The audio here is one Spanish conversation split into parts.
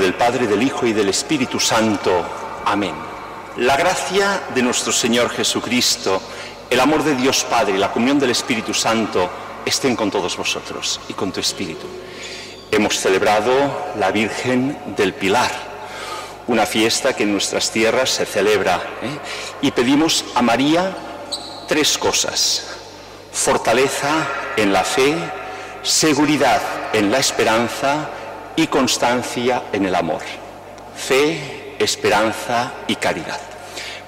del Padre, del Hijo y del Espíritu Santo. Amén. La gracia de nuestro Señor Jesucristo, el amor de Dios Padre y la comunión del Espíritu Santo estén con todos vosotros y con tu espíritu. Hemos celebrado la Virgen del Pilar, una fiesta que en nuestras tierras se celebra, y pedimos a María tres cosas: fortaleza en la fe, seguridad en la esperanza y constancia en el amor. Fe, esperanza y caridad.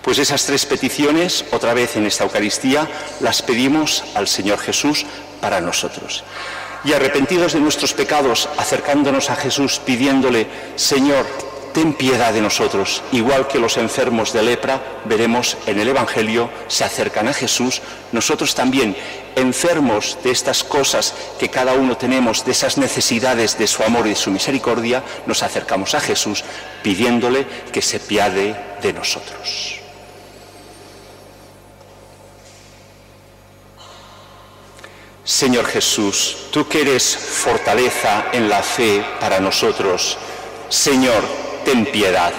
Pues esas tres peticiones, otra vez en esta Eucaristía, las pedimos al Señor Jesús para nosotros. Y arrepentidos de nuestros pecados, acercándonos a Jesús, pidiéndole: Señor, ten piedad de nosotros. Igual que los enfermos de lepra, veremos en el Evangelio, se acercan a Jesús. Nosotros también, enfermos de estas cosas que cada uno tenemos, de esas necesidades de su amor y de su misericordia, nos acercamos a Jesús pidiéndole que se piade de nosotros. Señor Jesús, tú que eres fortaleza en la fe para nosotros, Señor, ten piedad.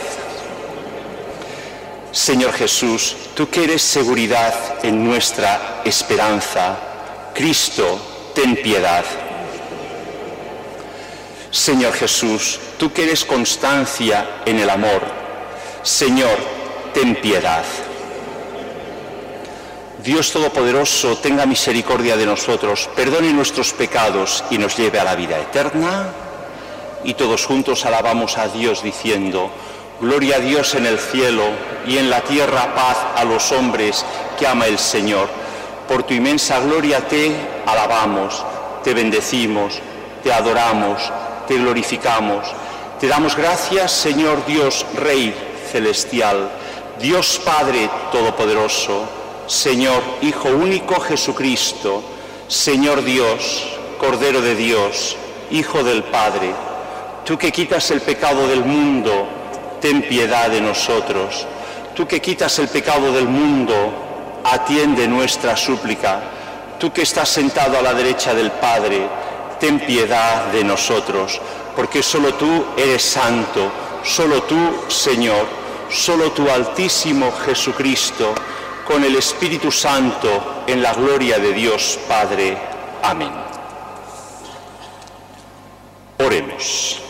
Señor Jesús, tú que eres seguridad en nuestra esperanza, Cristo, ten piedad. Señor Jesús, tú que eres constancia en el amor, Señor, ten piedad. Dios Todopoderoso, tenga misericordia de nosotros, perdone nuestros pecados y nos lleve a la vida eterna. Y todos juntos alabamos a Dios diciendo: gloria a Dios en el cielo y en la tierra paz a los hombres que ama el Señor. Por tu inmensa gloria te alabamos, te bendecimos, te adoramos, te glorificamos. Te damos gracias, Señor Dios, Rey celestial, Dios Padre Todopoderoso, Señor Hijo único Jesucristo, Señor Dios, Cordero de Dios, Hijo del Padre. Tú que quitas el pecado del mundo, ten piedad de nosotros. Tú que quitas el pecado del mundo, atiende nuestra súplica. Tú que estás sentado a la derecha del Padre, ten piedad de nosotros, porque solo tú eres santo, solo tú, Señor, solo tú, Altísimo Jesucristo, con el Espíritu Santo, en la gloria de Dios Padre. Amén. Oremos.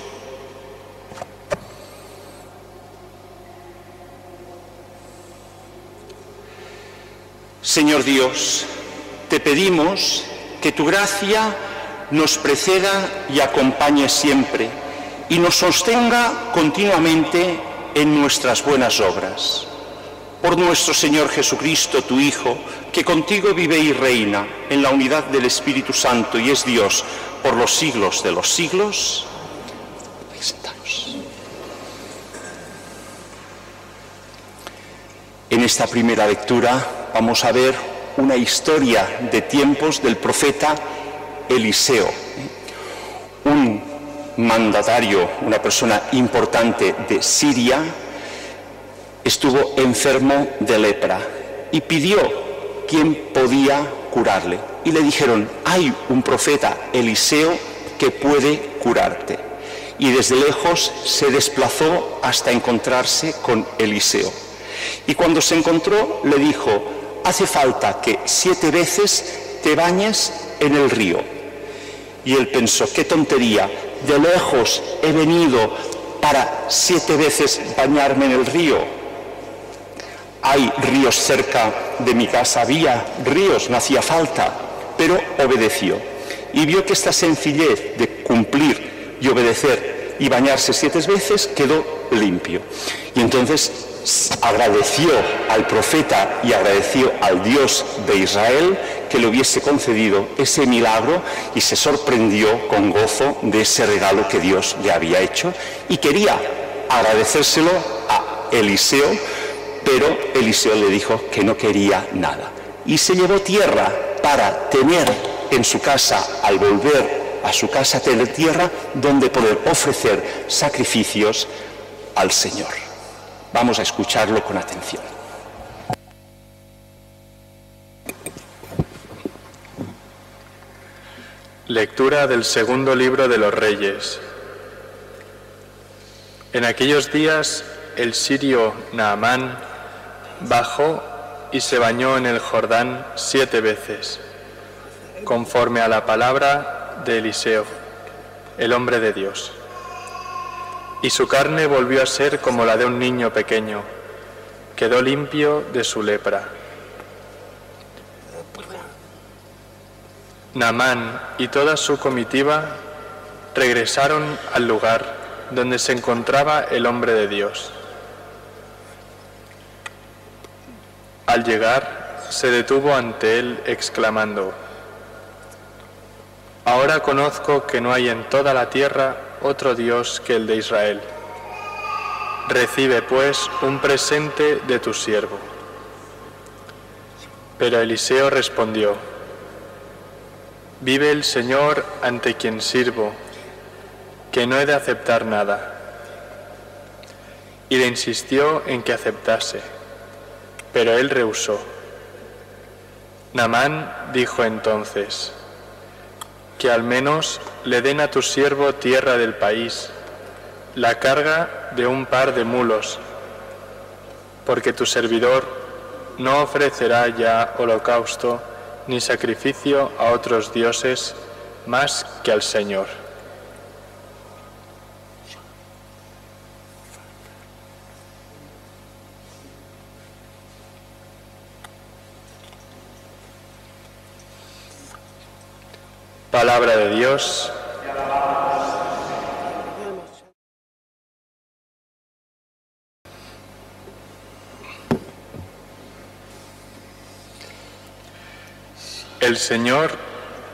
Señor Dios, te pedimos que tu gracia nos preceda y acompañe siempre y nos sostenga continuamente en nuestras buenas obras. Por nuestro Señor Jesucristo, tu Hijo, que contigo vive y reina en la unidad del Espíritu Santo y es Dios por los siglos de los siglos. Sentaros. En esta primera lectura vamos a ver una historia de tiempos del profeta Eliseo, un mandatario, una persona importante de Siria. Estuvo enfermo de lepra y pidió quién podía curarle. Y le dijeron: hay un profeta, Eliseo, que puede curarte. Y desde lejos se desplazó hasta encontrarse con Eliseo. Y cuando se encontró, le dijo: hace falta que 7 veces te bañes en el río. Y él pensó: qué tontería, de lejos he venido para 7 veces bañarme en el río. Hay ríos cerca de mi casa, había ríos, no hacía falta, pero obedeció. Y vio que esta sencillez de cumplir y obedecer y bañarse 7 veces quedó limpio. Y entonces agradeció al profeta y agradeció al Dios de Israel que le hubiese concedido ese milagro y se sorprendió con gozo de ese regalo que Dios le había hecho y quería agradecérselo a Eliseo, pero Eliseo le dijo que no quería nada. Y se llevó tierra para tener en su casa, al volver a su casa, tener tierra donde poder ofrecer sacrificios al Señor. Vamos a escucharlo con atención. Lectura del segundo libro de los Reyes. En aquellos días el sirio Naamán bajó y se bañó en el Jordán 7 veces, conforme a la palabra de Eliseo, el hombre de Dios. Y su carne volvió a ser como la de un niño pequeño, quedó limpio de su lepra. Naamán y toda su comitiva regresaron al lugar donde se encontraba el hombre de Dios. Al llegar, se detuvo ante él exclamando: «Ahora conozco que no hay en toda la tierra otro Dios que el de Israel. Recibe, pues, un presente de tu siervo». Pero Eliseo respondió: «Vive el Señor ante quien sirvo, que no he de aceptar nada». Y le insistió en que aceptase, pero él rehusó. Naamán dijo entonces: «Que al menos le den a tu siervo tierra del país, la carga de un par de mulos, porque tu servidor no ofrecerá ya holocausto ni sacrificio a otros dioses más que al Señor». Palabra de Dios. El Señor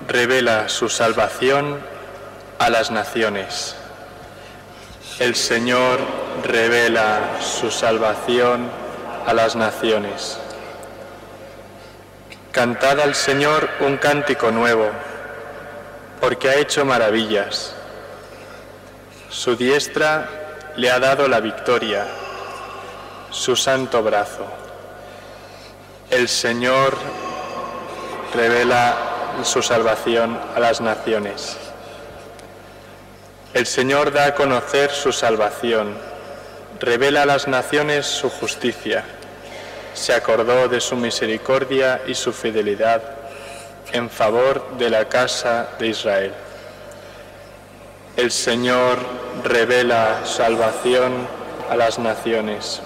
revela su salvación a las naciones. El Señor revela su salvación a las naciones. Cantad al Señor un cántico nuevo, porque ha hecho maravillas. Su diestra le ha dado la victoria, su santo brazo. El Señor revela su salvación a las naciones. El Señor da a conocer su salvación, revela a las naciones su justicia. Se acordó de su misericordia y su fidelidad en favor de la casa de Israel. El Señor revela salvación a las naciones.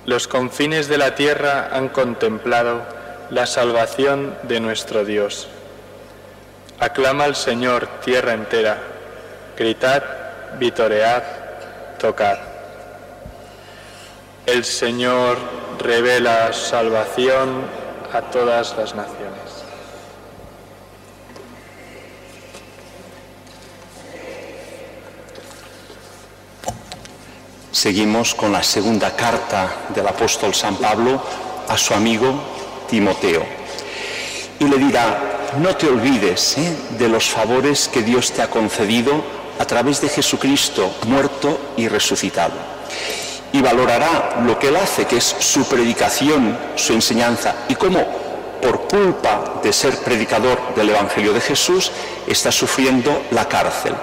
Los confines de la tierra han contemplado la salvación de nuestro Dios. Aclama al Señor tierra entera, gritad, vitoread, tocad. El Señor revela salvación a todas las naciones. Seguimos con la segunda carta del apóstol San Pablo a su amigo Timoteo. Y le dirá: no te olvides de los favores que Dios te ha concedido a través de Jesucristo, muerto y resucitado. Y valorará lo que él hace, que es su predicación, su enseñanza, y cómo, por culpa de ser predicador del Evangelio de Jesús, está sufriendo la cárcel.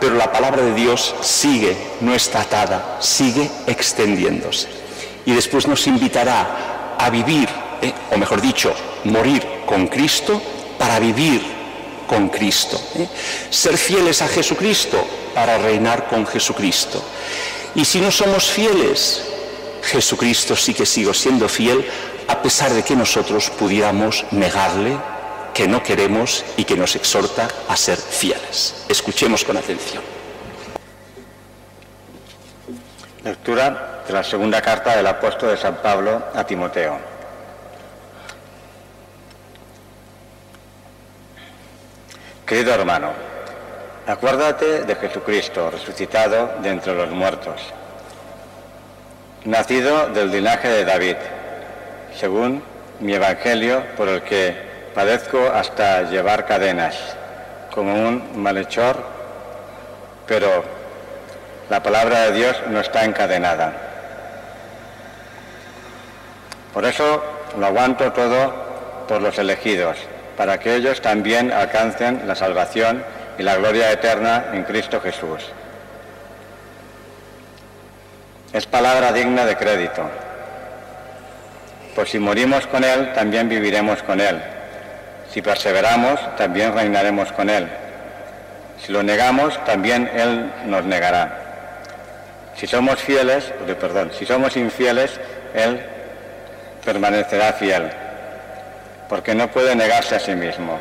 Pero la palabra de Dios sigue, no está atada, sigue extendiéndose. Y después nos invitará a vivir, o mejor dicho, morir con Cristo para vivir con Cristo. Ser fieles a Jesucristo para reinar con Jesucristo. Y si no somos fieles, Jesucristo sí que sigue siendo fiel, a pesar de que nosotros pudiéramos negarle, que no queremos, y que nos exhorta a ser fieles. Escuchemos con atención. Lectura de la segunda carta del apóstol de San Pablo a Timoteo. Querido hermano, acuérdate de Jesucristo, resucitado de entre los muertos, nacido del linaje de David, según mi evangelio, por el que padezco hasta llevar cadenas, como un malhechor, pero la palabra de Dios no está encadenada. Por eso lo aguanto todo por los elegidos, para que ellos también alcancen la salvación y la gloria eterna en Cristo Jesús. Es palabra digna de crédito. Pues si morimos con Él, también viviremos con Él. Si perseveramos, también reinaremos con Él. Si lo negamos, también Él nos negará. Si somos infieles, Él permanecerá fiel, porque no puede negarse a sí mismo.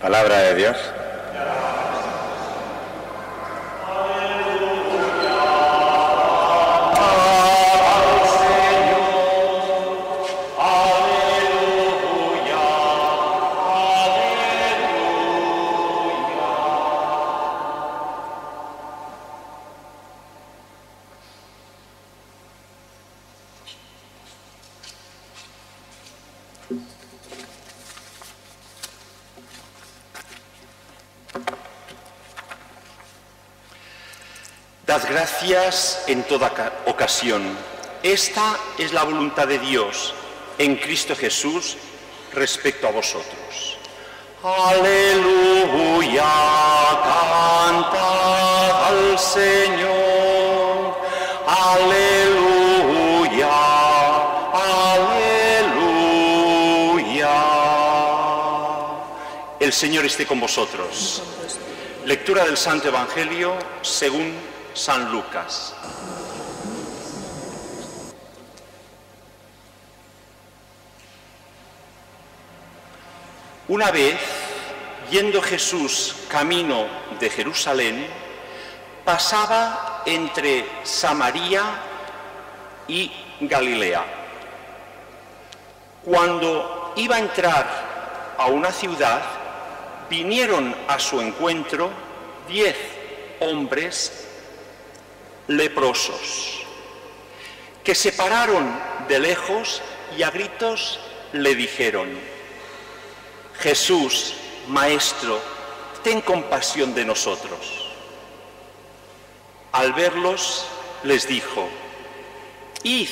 Palabra de Dios. Dad gracias en toda ocasión. Esta es la voluntad de Dios en Cristo Jesús respecto a vosotros. Aleluya, cantad al Señor. Aleluya, aleluya. El Señor esté con vosotros. Lectura del Santo Evangelio según San Lucas. Una vez, yendo Jesús camino de Jerusalén, pasaba entre Samaria y Galilea. Cuando iba a entrar a una ciudad, vinieron a su encuentro 10 hombres leprosos, que se pararon de lejos y a gritos le dijeron: Jesús, Maestro, ten compasión de nosotros. Al verlos, les dijo: id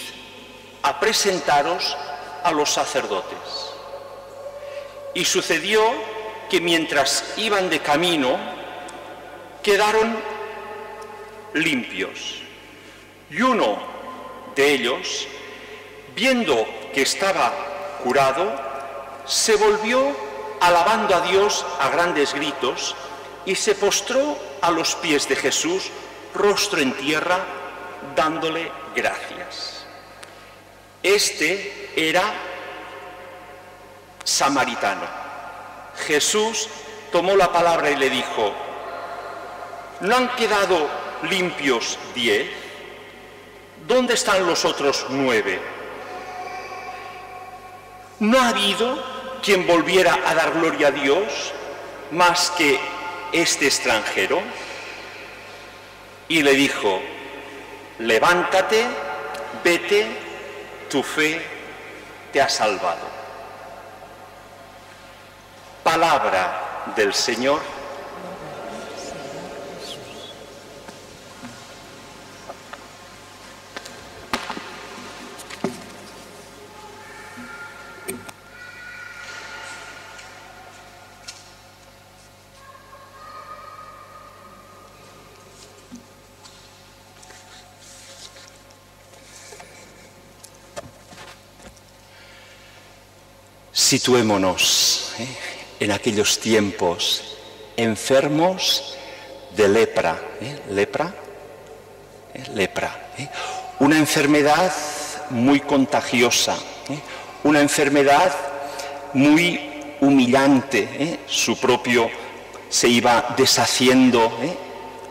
a presentaros a los sacerdotes. Y sucedió que mientras iban de camino, quedaron limpios. Y uno de ellos, viendo que estaba curado, se volvió alabando a Dios a grandes gritos y se postró a los pies de Jesús, rostro en tierra, dándole gracias. Este era samaritano. Jesús tomó la palabra y le dijo: ¿no han quedado limpios 10? ¿Dónde están los otros 9? ¿No ha habido quien volviera a dar gloria a Dios más que este extranjero? Y le dijo: levántate, vete, tu fe te ha salvado. Palabra del Señor. Situémonos en aquellos tiempos enfermos de lepra. ¿Lepra? Una enfermedad muy contagiosa, una enfermedad muy humillante. Su propio se iba deshaciendo,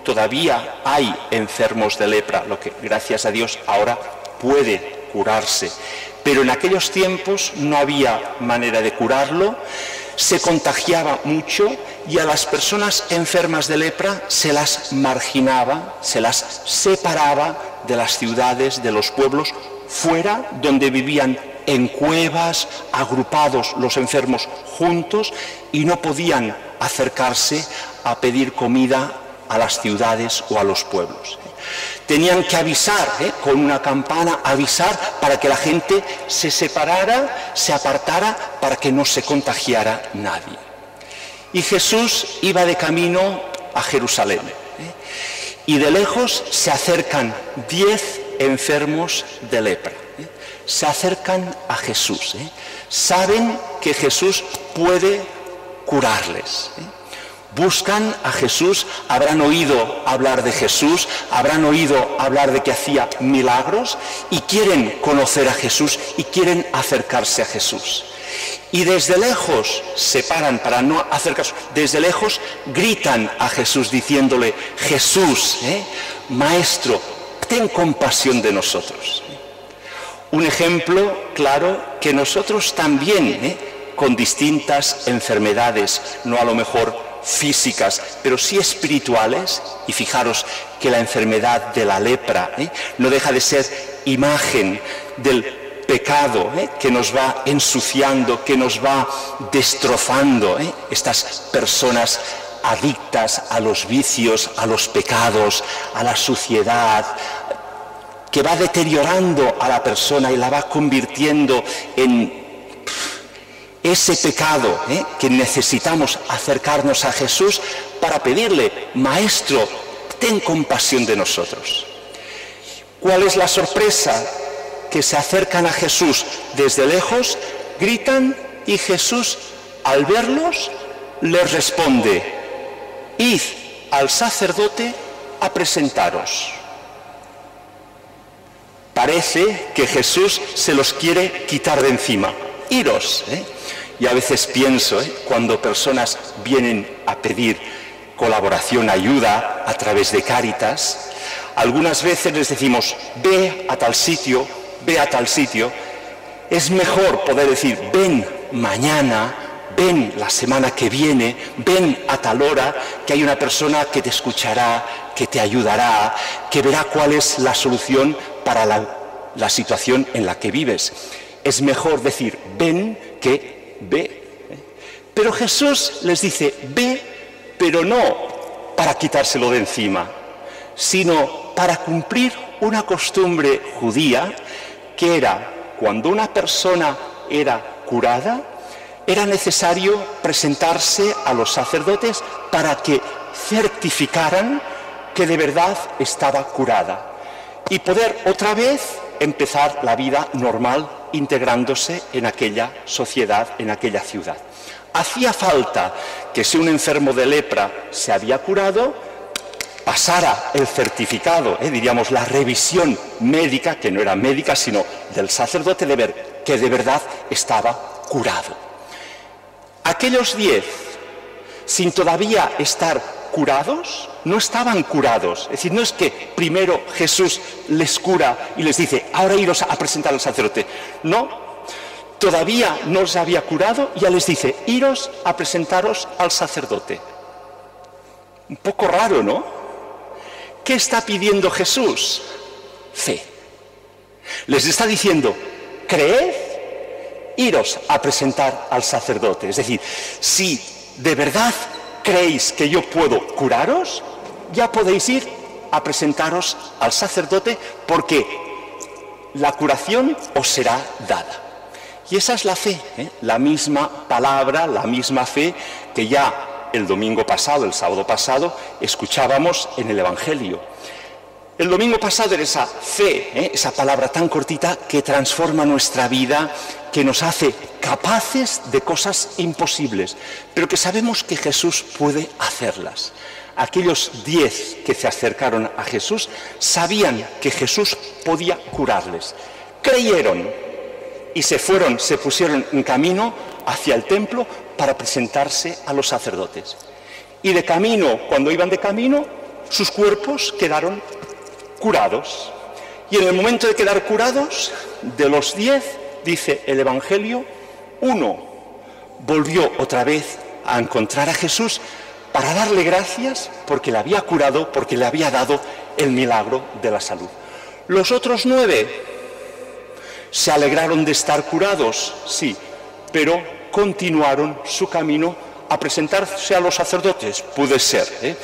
todavía hay enfermos de lepra, lo que gracias a Dios ahora puede curarse. Pero en aquellos tiempos no había manera de curarlo, se contagiaba mucho y a las personas enfermas de lepra se las marginaba, se las separaba de las ciudades, de los pueblos, fuera donde vivían en cuevas, agrupados los enfermos juntos y no podían acercarse a pedir comida a las ciudades o a los pueblos. Tenían que avisar, con una campana, avisar para que la gente se separara, se apartara, para que no se contagiara nadie. Y Jesús iba de camino a Jerusalén. Y de lejos se acercan 10 enfermos de lepra. Se acercan a Jesús. Saben que Jesús puede curarles. Buscan a Jesús, habrán oído hablar de Jesús, habrán oído hablar de que hacía milagros y quieren conocer a Jesús y quieren acercarse a Jesús. Y desde lejos se paran para no acercarse, desde lejos gritan a Jesús diciéndole: Jesús, Maestro, ten compasión de nosotros. Un ejemplo claro que nosotros también, con distintas enfermedades, no a lo mejor físicas, pero sí espirituales, y fijaros que la enfermedad de la lepra no deja de ser imagen del pecado que nos va ensuciando, que nos va destrozando, estas personas adictas a los vicios, a los pecados, a la suciedad, que va deteriorando a la persona y la va convirtiendo en ese pecado, que necesitamos acercarnos a Jesús para pedirle: Maestro, ten compasión de nosotros. ¿Cuál es la sorpresa? Que se acercan a Jesús desde lejos, gritan y Jesús, al verlos, les responde: id al sacerdote a presentaros. Parece que Jesús se los quiere quitar de encima. Iros, Y a veces pienso, cuando personas vienen a pedir colaboración, ayuda a través de Cáritas, algunas veces les decimos: ve a tal sitio, ve a tal sitio. Es mejor poder decir: ven mañana, ven la semana que viene, ven a tal hora, que hay una persona que te escuchará, que te ayudará, que verá cuál es la solución para la situación en la que vives. Es mejor decir ven que ve. Pero Jesús les dice: ve, pero no para quitárselo de encima, sino para cumplir una costumbre judía, que era, cuando una persona era curada, era necesario presentarse a los sacerdotes para que certificaran que de verdad estaba curada y poder otra vez empezar la vida normal, integrándose en aquella sociedad, en aquella ciudad. Hacía falta que, si un enfermo de lepra se había curado, pasara el certificado, diríamos la revisión médica, que no era médica sino del sacerdote, de ver que de verdad estaba curado. Aquellos 10, sin todavía estar curados, no estaban curados. Es decir, no es que primero Jesús les cura y les dice: ahora iros a presentar al sacerdote. No, todavía no los había curado y ya les dice: iros a presentaros al sacerdote. Un poco raro, ¿no? ¿Qué está pidiendo Jesús? Fe. Les está diciendo: creed, iros a presentar al sacerdote. Es decir, si de verdad creéis que yo puedo curaros, ya podéis ir a presentaros al sacerdote, porque la curación os será dada. Y esa es la fe, la misma palabra, la misma fe que ya el domingo pasado, el sábado pasado, escuchábamos en el Evangelio. El domingo pasado era esa fe, esa palabra tan cortita que transforma nuestra vida, que nos hace capaces de cosas imposibles, pero que sabemos que Jesús puede hacerlas. Aquellos 10 que se acercaron a Jesús sabían que Jesús podía curarles. Creyeron y se pusieron en camino hacia el templo para presentarse a los sacerdotes. Y de camino, cuando iban de camino, sus cuerpos quedaron curados. Y en el momento de quedar curados, de los 10, dice el Evangelio, uno volvió otra vez a encontrar a Jesús para darle gracias porque le había curado, porque le había dado el milagro de la salud. Los otros 9 se alegraron de estar curados, sí, pero continuaron su camino a presentarse a los sacerdotes, puede ser,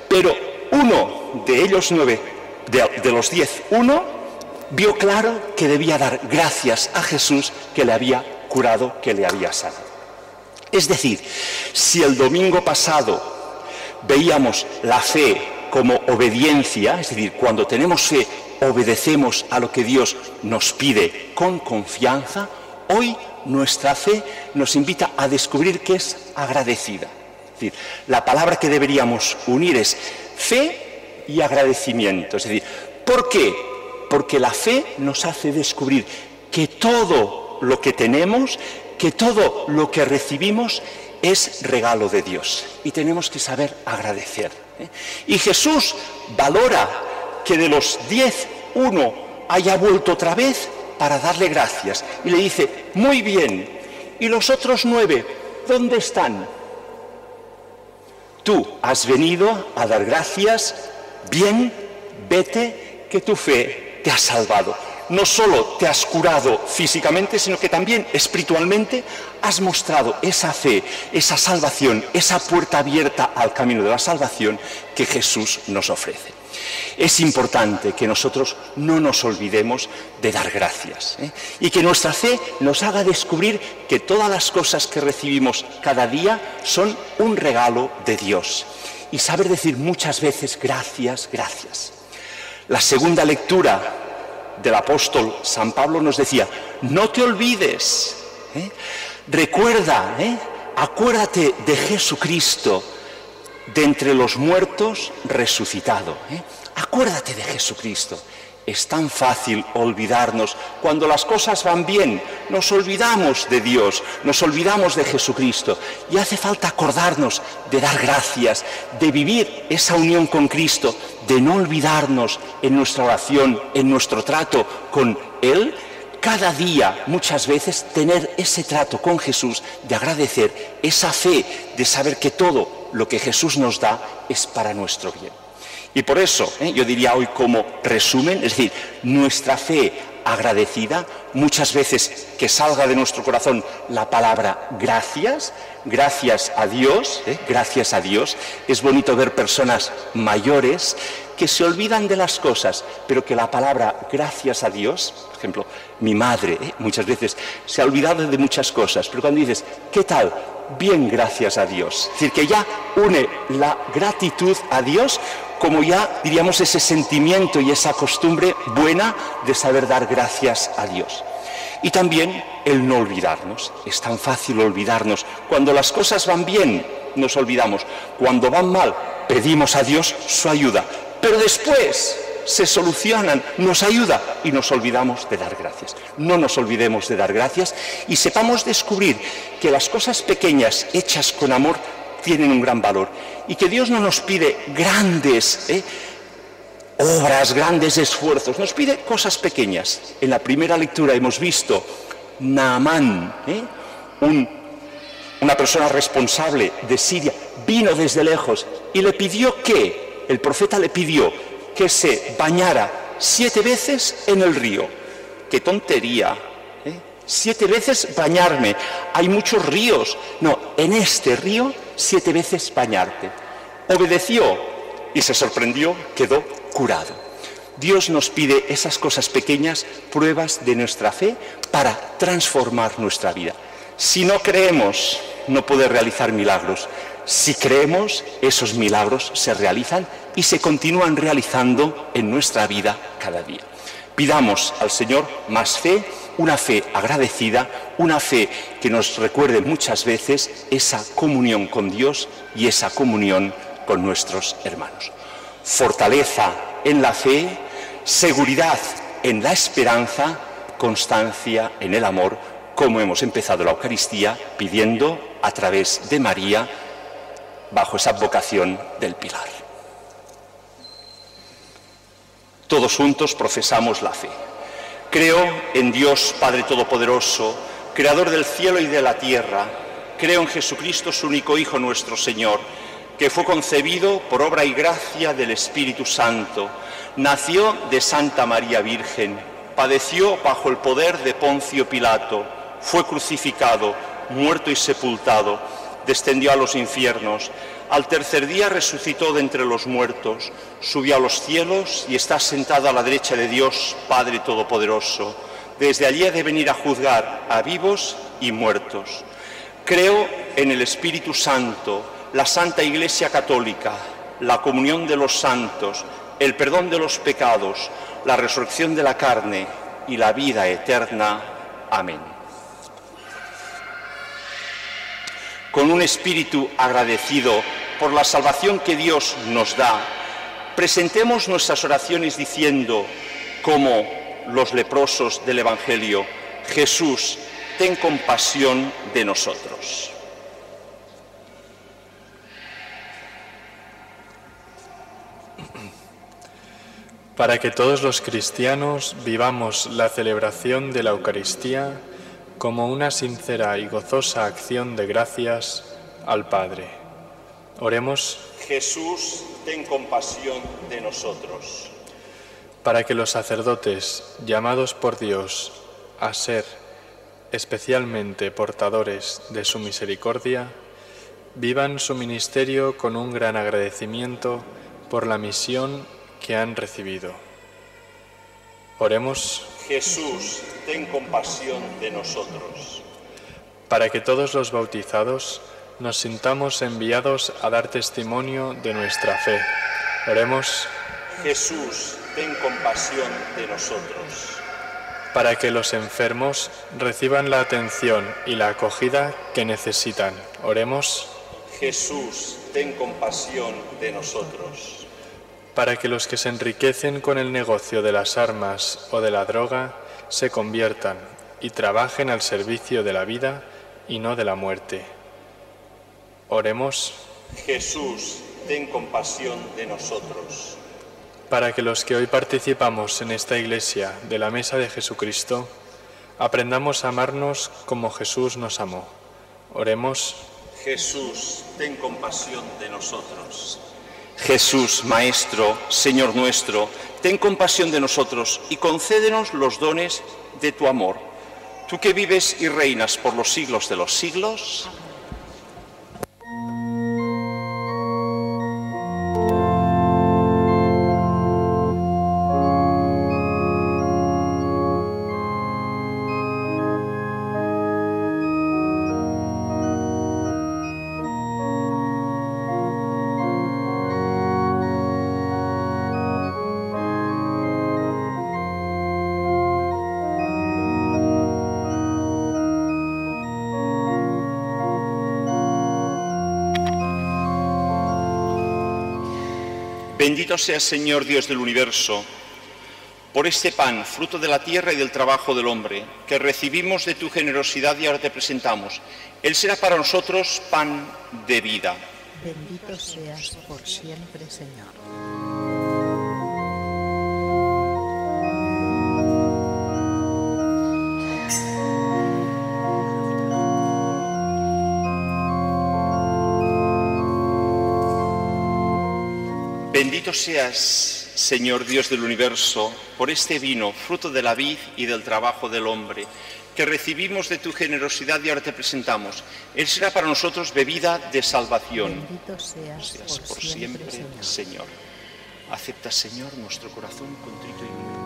pero uno de ellos 9, de los 10, uno vio claro que debía dar gracias a Jesús que le había curado, que le había sanado. Es decir, si el domingo pasado veíamos la fe como obediencia, es decir, cuando tenemos fe obedecemos a lo que Dios nos pide con confianza, hoy nuestra fe nos invita a descubrir que es agradecida. Es decir, la palabra que deberíamos unir es fe y agradecimiento. Es decir, ¿por qué? Porque la fe nos hace descubrir que todo lo que tenemos, que todo lo que recibimos es regalo de Dios y tenemos que saber agradecer. Y Jesús valora que de los 10, uno haya vuelto otra vez para darle gracias. Y le dice, muy bien, ¿y los otros 9, dónde están? Tú has venido a dar gracias, bien, vete, que tu fe te ha salvado. No solo te has curado físicamente, sino que también espiritualmente has mostrado esa fe, esa salvación, esa puerta abierta al camino de la salvación que Jesús nos ofrece. Es importante que nosotros no nos olvidemos de dar gracias, y que nuestra fe nos haga descubrir que todas las cosas que recibimos cada día son un regalo de Dios. Y saber decir muchas veces gracias, gracias. La segunda lectura del apóstol San Pablo nos decía, no te olvides, recuerda, acuérdate de Jesucristo, de entre los muertos resucitado. Acuérdate de Jesucristo. Es tan fácil olvidarnos. Cuando las cosas van bien, nos olvidamos de Dios, nos olvidamos de Jesucristo. Y hace falta acordarnos de dar gracias, de vivir esa unión con Cristo, de no olvidarnos en nuestra oración, en nuestro trato con Él. Cada día, muchas veces, tener ese trato con Jesús, de agradecer esa fe, de saber que todo lo que Jesús nos da es para nuestro bien. Y por eso, yo diría hoy como resumen, es decir, nuestra fe agradecida, muchas veces que salga de nuestro corazón la palabra gracias, gracias a Dios, gracias a Dios. Es bonito ver personas mayores que se olvidan de las cosas, pero que la palabra gracias a Dios, por ejemplo, mi madre muchas veces se ha olvidado de muchas cosas, pero cuando dices, ¿qué tal? Bien, gracias a Dios. Es decir, que ya une la gratitud a Dios como ya, diríamos, ese sentimiento y esa costumbre buena de saber dar gracias a Dios. Y también el no olvidarnos. Es tan fácil olvidarnos. Cuando las cosas van bien, nos olvidamos. Cuando van mal, pedimos a Dios su ayuda. Pero después se solucionan, nos ayuda y nos olvidamos de dar gracias. No nos olvidemos de dar gracias y sepamos descubrir que las cosas pequeñas hechas con amor tienen un gran valor y que Dios no nos pide grandes obras, grandes esfuerzos, nos pide cosas pequeñas. En la primera lectura hemos visto Naamán, una persona responsable de Siria, vino desde lejos y le pidió que, el profeta le pidió que se bañara 7 veces en el río. ¡Qué tontería! 7 veces bañarme. Hay muchos ríos. No, en este río 7 veces bañarte. Obedeció y se sorprendió, quedó curado. Dios nos pide esas cosas pequeñas, pruebas de nuestra fe, para transformar nuestra vida. Si no creemos, no puede realizar milagros. Si creemos, esos milagros se realizan y se continúan realizando en nuestra vida cada día. Pidamos al Señor más fe, una fe agradecida, una fe que nos recuerde muchas veces esa comunión con Dios y esa comunión con nuestros hermanos. Fortaleza en la fe, seguridad en la esperanza, constancia en el amor, como hemos empezado la Eucaristía pidiendo a través de María, bajo esa advocación del Pilar. Todos juntos profesamos la fe. Creo en Dios Padre Todopoderoso, Creador del cielo y de la tierra. Creo en Jesucristo, su único Hijo, nuestro Señor, que fue concebido por obra y gracia del Espíritu Santo. Nació de Santa María Virgen, padeció bajo el poder de Poncio Pilato, fue crucificado, muerto y sepultado, descendió a los infiernos. Al tercer día resucitó de entre los muertos, subió a los cielos y está sentado a la derecha de Dios, Padre Todopoderoso. Desde allí ha de venir a juzgar a vivos y muertos. Creo en el Espíritu Santo, la Santa Iglesia Católica, la comunión de los santos, el perdón de los pecados, la resurrección de la carne y la vida eterna. Amén. Con un espíritu agradecido por la salvación que Dios nos da, presentemos nuestras oraciones diciendo, como los leprosos del Evangelio: Jesús, ten compasión de nosotros. Para que todos los cristianos vivamos la celebración de la Eucaristía como una sincera y gozosa acción de gracias al Padre. Oremos. Jesús, ten compasión de nosotros. Para que los sacerdotes, llamados por Dios a ser especialmente portadores de su misericordia, vivan su ministerio con un gran agradecimiento por la misión que han recibido. Oremos. Jesús, ten compasión de nosotros. Para que todos los bautizados nos sintamos enviados a dar testimonio de nuestra fe. Oremos. Jesús, ten compasión de nosotros. Para que los enfermos reciban la atención y la acogida que necesitan. Oremos. Jesús, ten compasión de nosotros. Para que los que se enriquecen con el negocio de las armas o de la droga se conviertan y trabajen al servicio de la vida y no de la muerte. Oremos. Jesús, ten compasión de nosotros. Para que los que hoy participamos en esta iglesia de la mesa de Jesucristo aprendamos a amarnos como Jesús nos amó. Oremos. Jesús, ten compasión de nosotros. Jesús, Maestro, Señor nuestro, ten compasión de nosotros y concédenos los dones de tu amor. Tú que vives y reinas por los siglos de los siglos. Bendito seas, Señor Dios del universo, por este pan, fruto de la tierra y del trabajo del hombre, que recibimos de tu generosidad y ahora te presentamos. Él será para nosotros pan de vida. Bendito seas por siempre, Señor. Bendito seas, Señor Dios del universo, por este vino, fruto de la vid y del trabajo del hombre, que recibimos de tu generosidad y ahora te presentamos. Él será para nosotros bebida de salvación. Bendito seas Por siempre, Señor. Acepta, Señor, nuestro corazón contrito y humilde.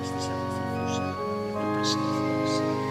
Este sacrificio santo de tu presencia, Señor.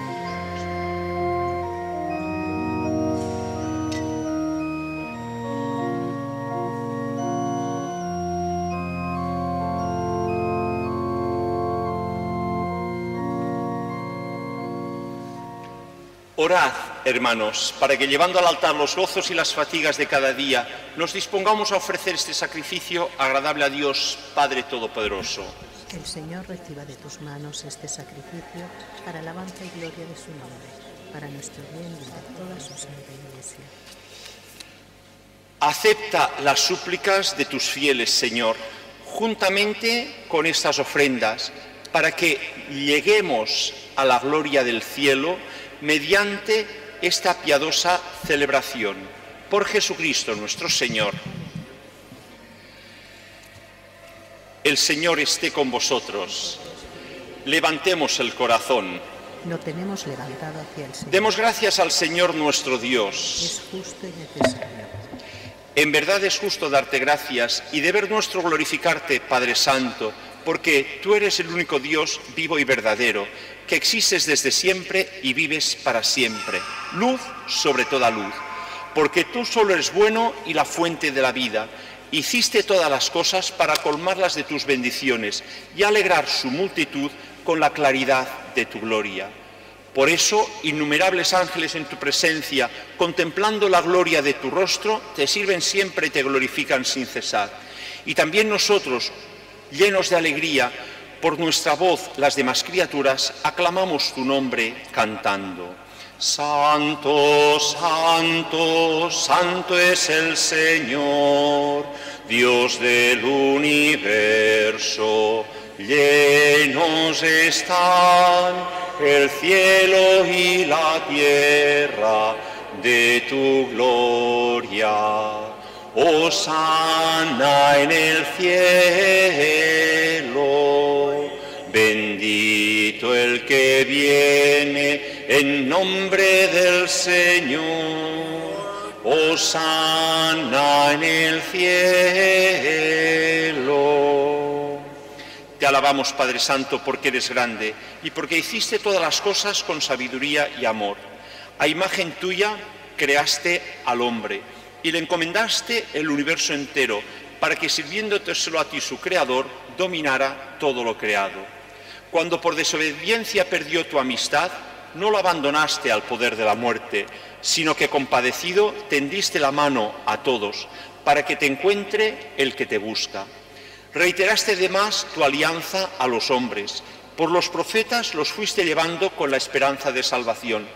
Orad, hermanos, para que llevando al altar los gozos y las fatigas de cada día, nos dispongamos a ofrecer este sacrificio agradable a Dios, Padre Todopoderoso. Que el Señor reciba de tus manos este sacrificio para alabanza y gloria de su nombre, para nuestro bien y de toda su santa Iglesia. Acepta las súplicas de tus fieles, Señor, juntamente con estas ofrendas, para que lleguemos a la gloria del cielo mediante esta piadosa celebración. Por Jesucristo nuestro Señor. El Señor esté con vosotros. Levantemos el corazón. Lo tenemos levantado hacia el Señor. Demos gracias al Señor nuestro Dios. Es justo y necesario. En verdad es justo darte gracias y deber nuestro glorificarte, Padre Santo, porque tú eres el único Dios vivo y verdadero, que existes desde siempre y vives para siempre. Luz sobre toda luz, porque tú solo eres bueno y la fuente de la vida. Hiciste todas las cosas para colmarlas de tus bendiciones y alegrar su multitud con la claridad de tu gloria. Por eso, innumerables ángeles en tu presencia, contemplando la gloria de tu rostro, te sirven siempre y te glorifican sin cesar. Y también nosotros, llenos de alegría, por nuestra voz, las demás criaturas, aclamamos tu nombre cantando. Santo, santo, santo es el Señor, Dios del universo. Llenos están el cielo y la tierra de tu gloria. Hosana en el cielo, bendito el que viene en nombre del Señor. Hosana en el cielo. Te alabamos, Padre Santo, porque eres grande y porque hiciste todas las cosas con sabiduría y amor. A imagen tuya creaste al hombre y le encomendaste el universo entero para que, sirviéndoteselo a ti, su creador, dominara todo lo creado. Cuando por desobediencia perdió tu amistad, no lo abandonaste al poder de la muerte, sino que compadecido tendiste la mano a todos para que te encuentre el que te busca. Reiteraste además tu alianza a los hombres. Por los profetas los fuiste llevando con la esperanza de salvación.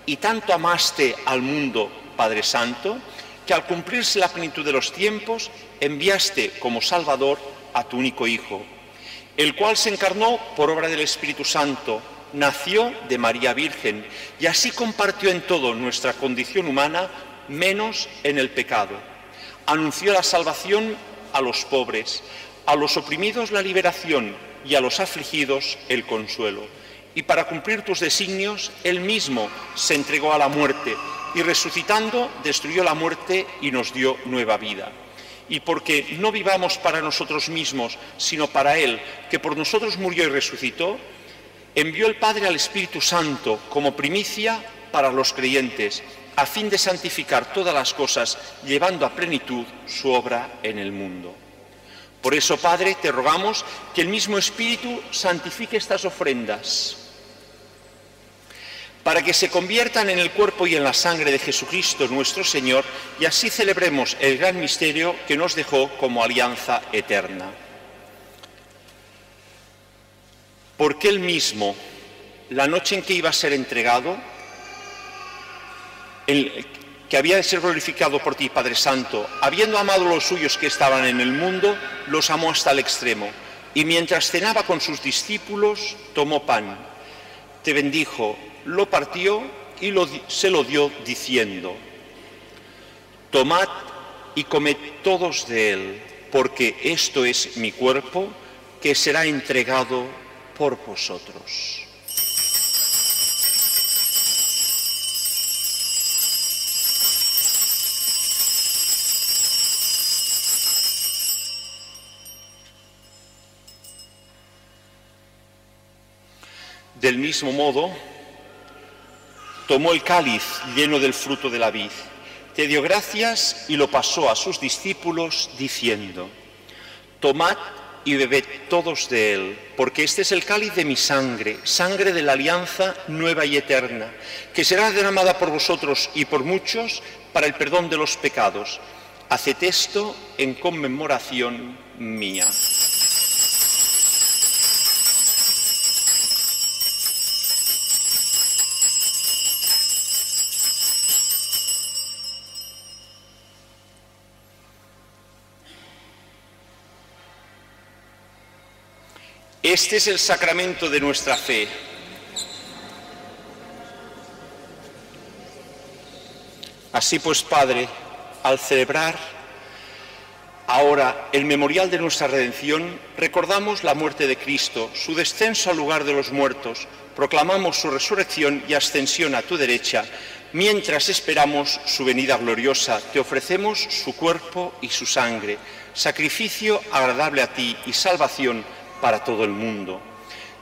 Y tanto amaste al mundo, Padre Santo, que al cumplirse la plenitud de los tiempos, enviaste como Salvador a tu único Hijo, el cual se encarnó por obra del Espíritu Santo, nació de María Virgen y así compartió en todo nuestra condición humana, menos en el pecado. Anunció la salvación a los pobres, a los oprimidos la liberación y a los afligidos el consuelo. Y para cumplir tus designios, Él mismo se entregó a la muerte y resucitando destruyó la muerte y nos dio nueva vida. Y porque no vivamos para nosotros mismos, sino para Él, que por nosotros murió y resucitó, envió el Padre al Espíritu Santo como primicia para los creyentes, a fin de santificar todas las cosas, llevando a plenitud su obra en el mundo. Por eso, Padre, te rogamos que el mismo Espíritu santifique estas ofrendas, para que se conviertan en el cuerpo y en la sangre de Jesucristo nuestro Señor, y así celebremos el gran misterio que nos dejó como alianza eterna. Porque Él mismo, la noche en que iba a ser entregado, que había de ser glorificado por ti, Padre Santo, habiendo amado a los suyos que estaban en el mundo, los amó hasta el extremo. Y mientras cenaba con sus discípulos, tomó pan, te bendijo, lo partió y se lo dio diciendo: tomad y comed todos de él, porque esto es mi cuerpo que será entregado por vosotros. Del mismo modo, tomó el cáliz lleno del fruto de la vid, te dio gracias y lo pasó a sus discípulos diciendo: tomad y bebed todos de él, porque este es el cáliz de mi sangre, sangre de la alianza nueva y eterna, que será derramada por vosotros y por muchos para el perdón de los pecados. Haced esto en conmemoración mía. Este es el sacramento de nuestra fe. Así pues, Padre, al celebrar ahora el memorial de nuestra redención, recordamos la muerte de Cristo, su descenso al lugar de los muertos, proclamamos su resurrección y ascensión a tu derecha. Mientras esperamos su venida gloriosa, te ofrecemos su cuerpo y su sangre, sacrificio agradable a ti y salvación para todo el mundo.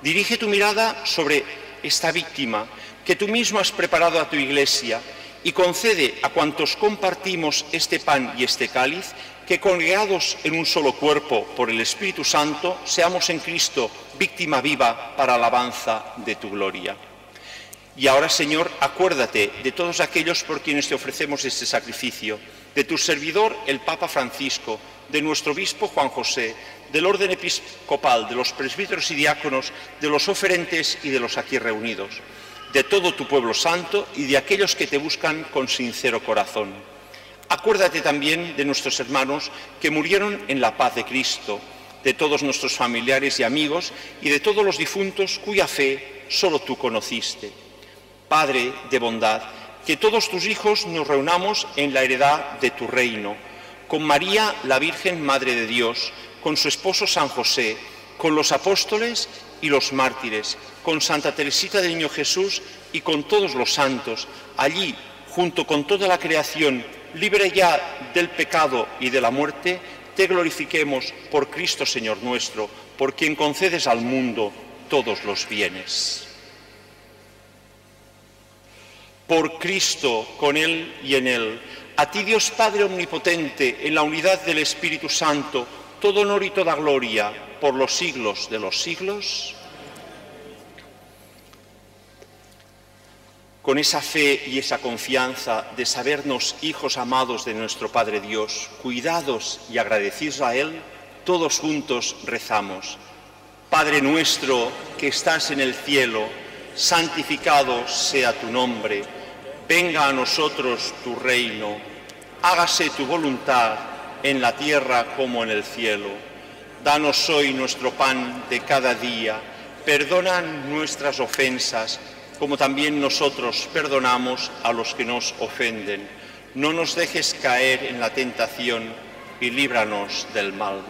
Dirige tu mirada sobre esta víctima que tú mismo has preparado a tu Iglesia y concede a cuantos compartimos este pan y este cáliz que, congregados en un solo cuerpo por el Espíritu Santo, seamos en Cristo víctima viva para alabanza de tu gloria. Y ahora, Señor, acuérdate de todos aquellos por quienes te ofrecemos este sacrificio, de tu servidor, el Papa Francisco, de nuestro obispo Juan José, del orden episcopal, de los presbíteros y diáconos, de los oferentes y de los aquí reunidos, de todo tu pueblo santo y de aquellos que te buscan con sincero corazón. Acuérdate también de nuestros hermanos que murieron en la paz de Cristo, de todos nuestros familiares y amigos y de todos los difuntos cuya fe solo tú conociste. Padre de bondad, que todos tus hijos nos reunamos en la heredad de tu reino, con María, la Virgen Madre de Dios, con su esposo San José, con los apóstoles y los mártires, con Santa Teresita del Niño Jesús y con todos los santos, allí, junto con toda la creación, libre ya del pecado y de la muerte, te glorifiquemos por Cristo Señor nuestro, por quien concedes al mundo todos los bienes. Por Cristo, con Él y en Él, a ti Dios Padre Omnipotente, en la unidad del Espíritu Santo, todo honor y toda gloria, por los siglos de los siglos. Con esa fe y esa confianza de sabernos hijos amados de nuestro Padre Dios, cuidados y agradecidos a Él, todos juntos rezamos. Padre nuestro que estás en el cielo, santificado sea tu nombre, venga a nosotros tu reino, hágase tu voluntad en la tierra como en el cielo. Danos hoy nuestro pan de cada día, perdona nuestras ofensas, como también nosotros perdonamos a los que nos ofenden. No nos dejes caer en la tentación y líbranos del mal.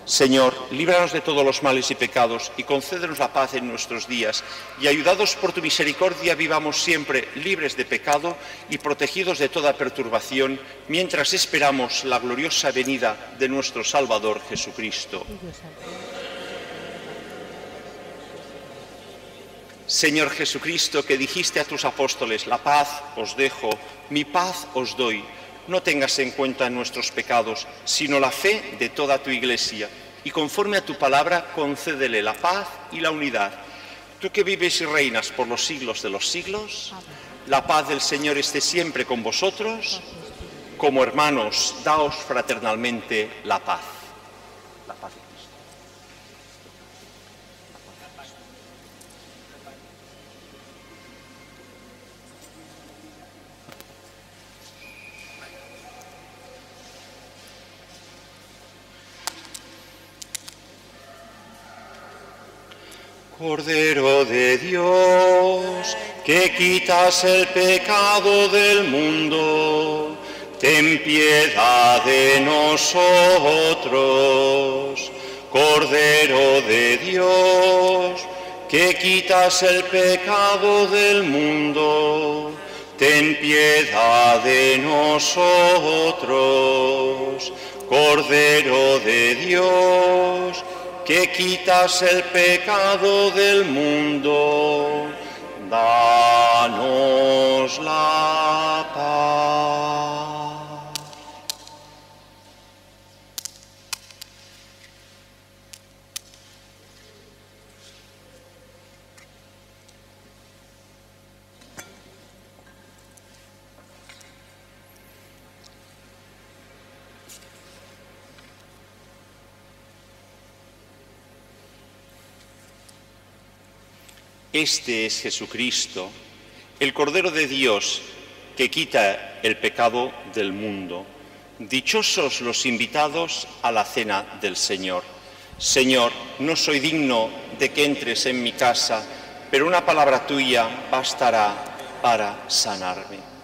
Señor, líbranos de todos los males y pecados y concédenos la paz en nuestros días, y ayudados por tu misericordia vivamos siempre libres de pecado y protegidos de toda perturbación, mientras esperamos la gloriosa venida de nuestro Salvador Jesucristo. Señor Jesucristo, que dijiste a tus apóstoles, la paz os dejo, mi paz os doy. No tengas en cuenta nuestros pecados, sino la fe de toda tu Iglesia, y conforme a tu palabra, concédele la paz y la unidad. Tú que vives y reinas por los siglos de los siglos, la paz del Señor esté siempre con vosotros. Como hermanos, daos fraternalmente la paz. La paz de Cristo. Cordero de Dios, que quitas el pecado del mundo, ten piedad de nosotros. Cordero de Dios, que quitas el pecado del mundo, ten piedad de nosotros. Cordero de Dios, que quitas el pecado del mundo, danos la paz. Este es Jesucristo, el Cordero de Dios, que quita el pecado del mundo. Dichosos los invitados a la cena del Señor. Señor, no soy digno de que entres en mi casa, pero una palabra tuya bastará para sanarme.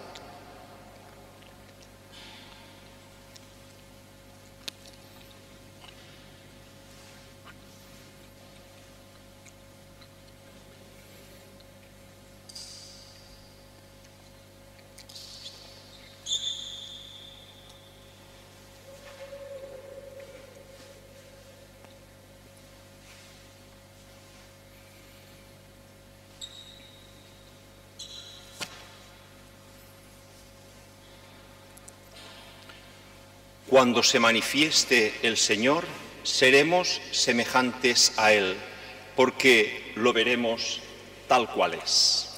Cuando se manifieste el Señor, seremos semejantes a Él, porque lo veremos tal cual es.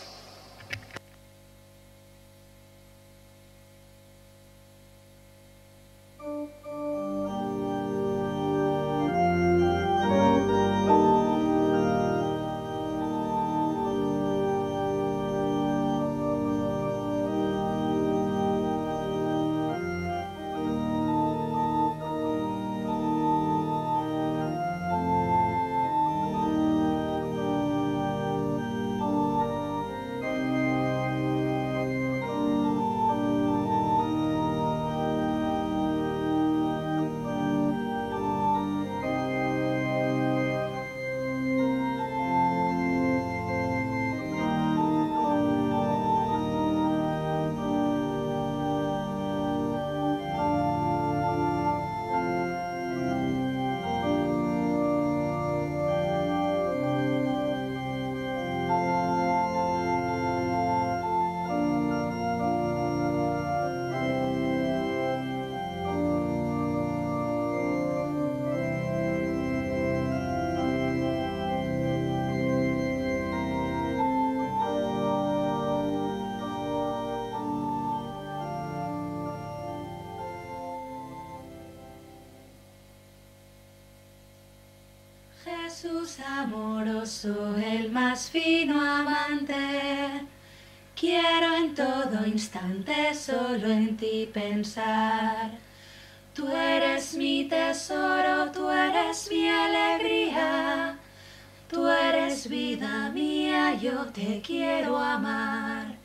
Jesús amoroso, el más fino amante, quiero en todo instante solo en ti pensar. Tú eres mi tesoro, tú eres mi alegría, tú eres vida mía, yo te quiero amar.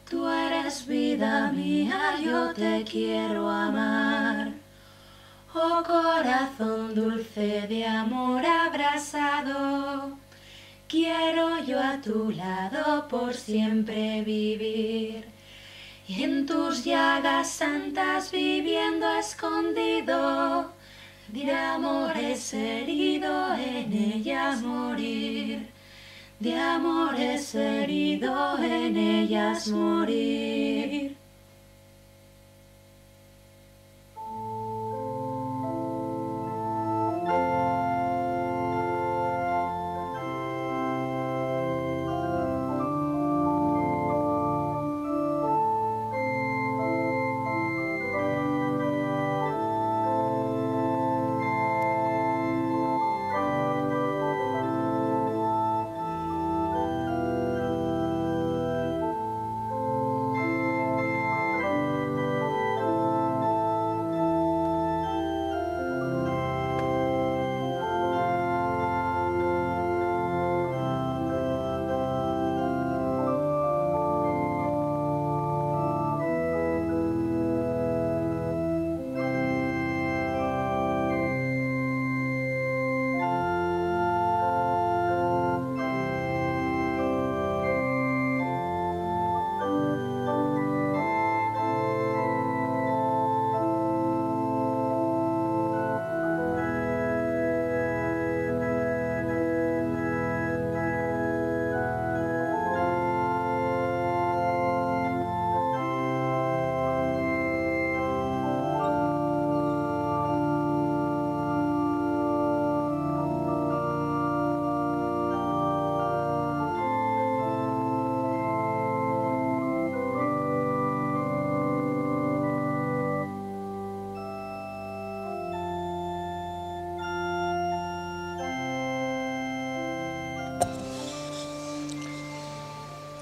Tú eres vida mía, yo te quiero amar. Oh corazón dulce de amor abrasado, quiero yo a tu lado por siempre vivir. Y en tus llagas santas viviendo escondido, de amores herido en ellas morir. De amores herido en ellas morir.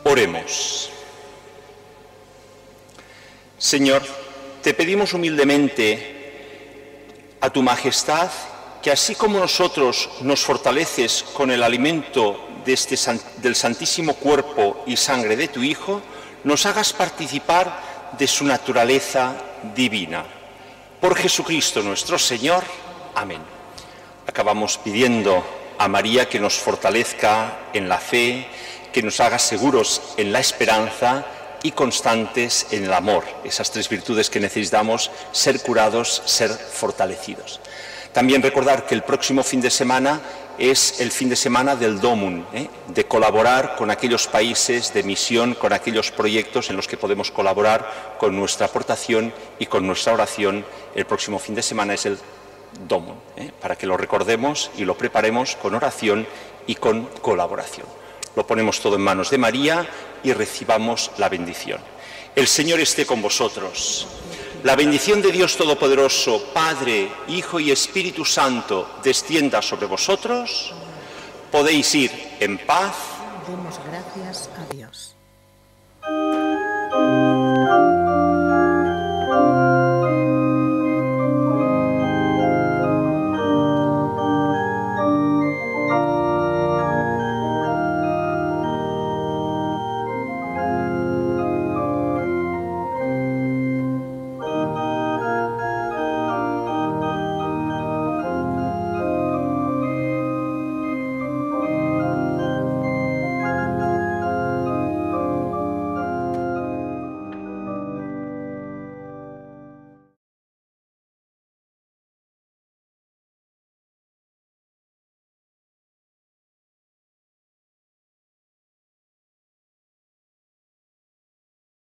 Oremos. Señor, te pedimos humildemente a tu majestad que así como nosotros nos fortaleces con el alimento del santísimo cuerpo y sangre de tu Hijo, nos hagas participar de su naturaleza divina. Por Jesucristo nuestro Señor. Amén. Acabamos pidiendo a María que nos fortalezca en la fe, que nos haga seguros en la esperanza y constantes en el amor. Esas tres virtudes que necesitamos: ser curados, ser fortalecidos. También recordar que el próximo fin de semana es el fin de semana del Domum, de colaborar con aquellos países de misión, con aquellos proyectos en los que podemos colaborar con nuestra aportación y con nuestra oración. El próximo fin de semana es el Domum, para que lo recordemos y lo preparemos con oración y con colaboración. Lo ponemos todo en manos de María y recibamos la bendición. El Señor esté con vosotros. La bendición de Dios Todopoderoso, Padre, Hijo y Espíritu Santo, descienda sobre vosotros. Podéis ir en paz. Demos gracias a Dios.